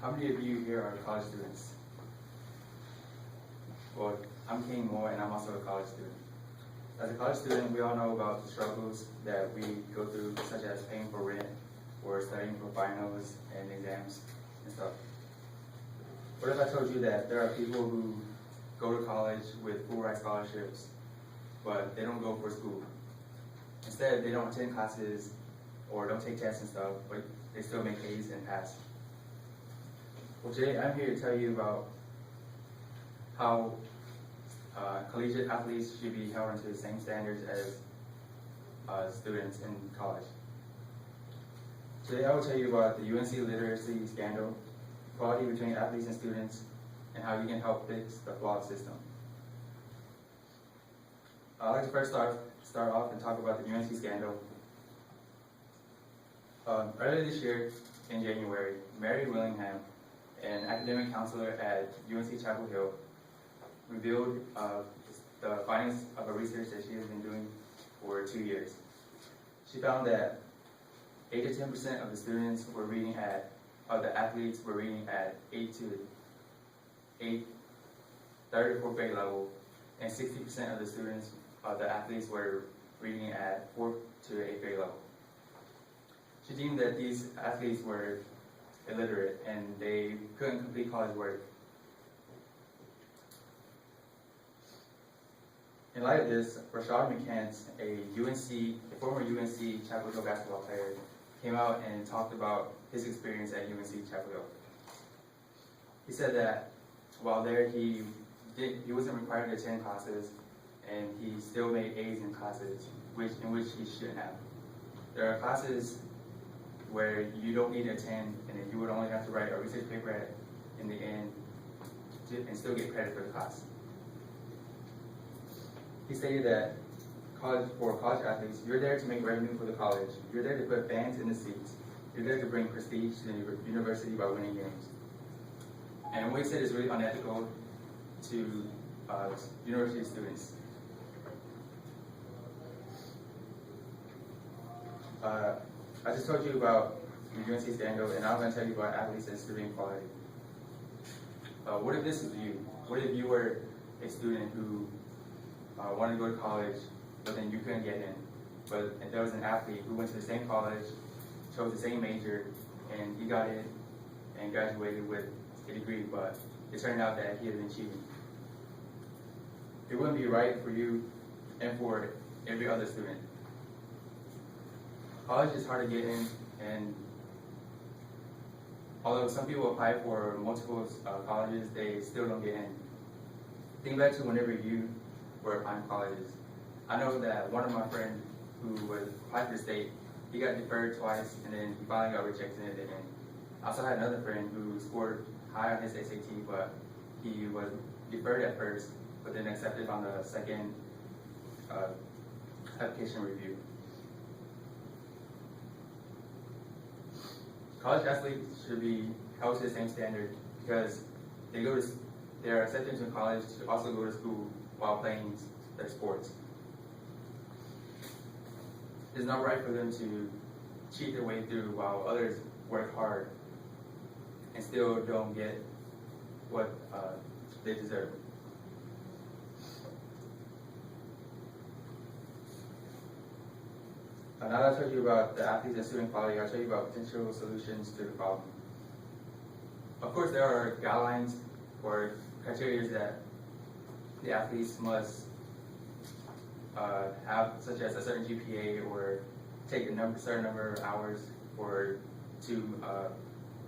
How many of you here are college students? Well, I'm Keng and I'm also a college student. As a college student, we all know about the struggles that we go through, such as paying for rent or studying for finals and exams and stuff. What if I told you that there are people who go to college with full ride scholarships, but they don't go for school? Instead, they don't attend classes or don't take tests and stuff, but they still make A's and pass. Well, today I'm here to tell you about how collegiate athletes should be held to the same standards as students in college. Today I will tell you about the UNC literacy scandal, equality between athletes and students, and how you can help fix the flawed system. I'd like to first start off and talk about the UNC scandal. Earlier this year, in January, Mary Willingham, an academic counselor at UNC Chapel Hill, revealed the findings of a research that she has been doing for 2 years. She found that 8 to 10% of the students were reading the athletes were reading at 3rd or 4th grade level, and 60% of the students, the athletes, were reading at 4th to 8th grade level. She deemed that these athletes were illiterate and they couldn't complete college work. In light of this, Rashad McCants, a former UNC Chapel Hill basketball player, came out and talked about his experience at UNC Chapel Hill. He said that while there, he wasn't required to attend classes, and he still made A's in classes, in which he shouldn't have. There are classes where you don't need to attend, and then you would only have to write a research paper in the end and still get credit for the class. He stated that for college athletes, you're there to make revenue for the college. You're there to put fans in the seats. You're there to bring prestige to the university by winning games. And what he said is really unethical to university students. I just told you about the UNC scandal, and I'm going to tell you about athletes and student equality. What if this is you? What if you were a student who wanted to go to college, but then you couldn't get in? And there was an athlete who went to the same college, chose the same major, and he got in and graduated with a degree, but it turned out that he had been cheating. It wouldn't be right for you and for every other student. College is hard to get in, and although some people apply for multiple colleges, they still don't get in. Think back to whenever you were applying colleges. I know that one of my friends who was applied for state, he got deferred twice, and then he finally got rejected at the end. I also had another friend who scored high on his SAT, but he was deferred at first, but then accepted on the second application review. College athletes should be held to the same standard because they are accepted to college to also go to school while playing their sports. It's not right for them to cheat their way through while others work hard and still don't get what they deserve. Now that I've told you about the athletes and student equality, I'll tell you about potential solutions to the problem. Of course, there are guidelines or criteria that the athletes must have, such as a certain GPA or take a certain number of hours to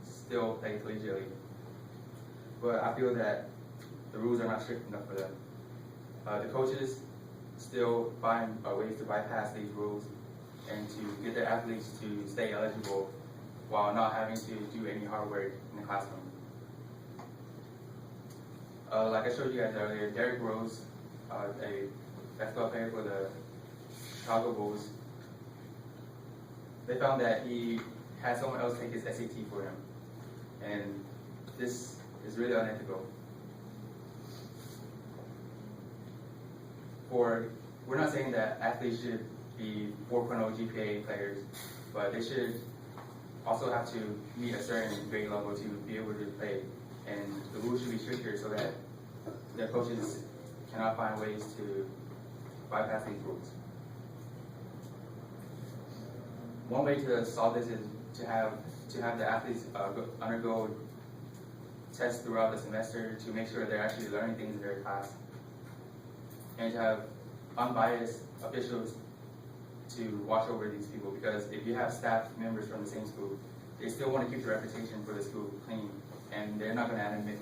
still play collegiately. But I feel that the rules are not strict enough for them. The coaches still find ways to bypass these rules and to get their athletes to stay eligible while not having to do any hard work in the classroom. Like I showed you guys earlier, Derrick Rose, a basketball player for the Chicago Bulls, they found that he had someone else take his SAT for him. And this is really unethical. We're not saying that athletes should be 4.0 GPA players, but they should also have to meet a certain grade level to be able to play. And the rules should be stricter so that their coaches cannot find ways to bypass these rules. One way to solve this is to have the athletes undergo tests throughout the semester to make sure they're actually learning things in their class, and to have unbiased officials to watch over these people, because if you have staff members from the same school, they still want to keep the reputation for the school clean, and they're not going to admit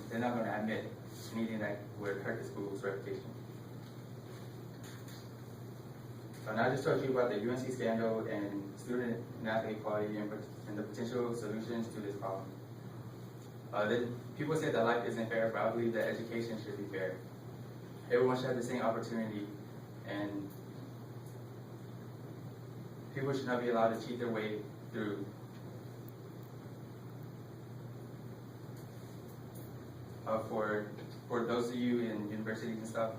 anything that would hurt the school's reputation. And I just told you about the UNC scandal and student and athlete equality and the potential solutions to this problem. People say that life isn't fair, but I believe that education should be fair. Everyone should have the same opportunity, and people should not be allowed to cheat their way through. For those of you in universities and stuff,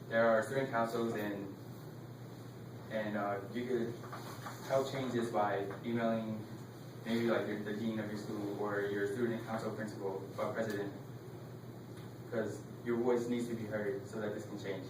there are student councils, and you could help change this by emailing maybe like the dean of your school or your student council principal or president, because your voice needs to be heard so that this can change.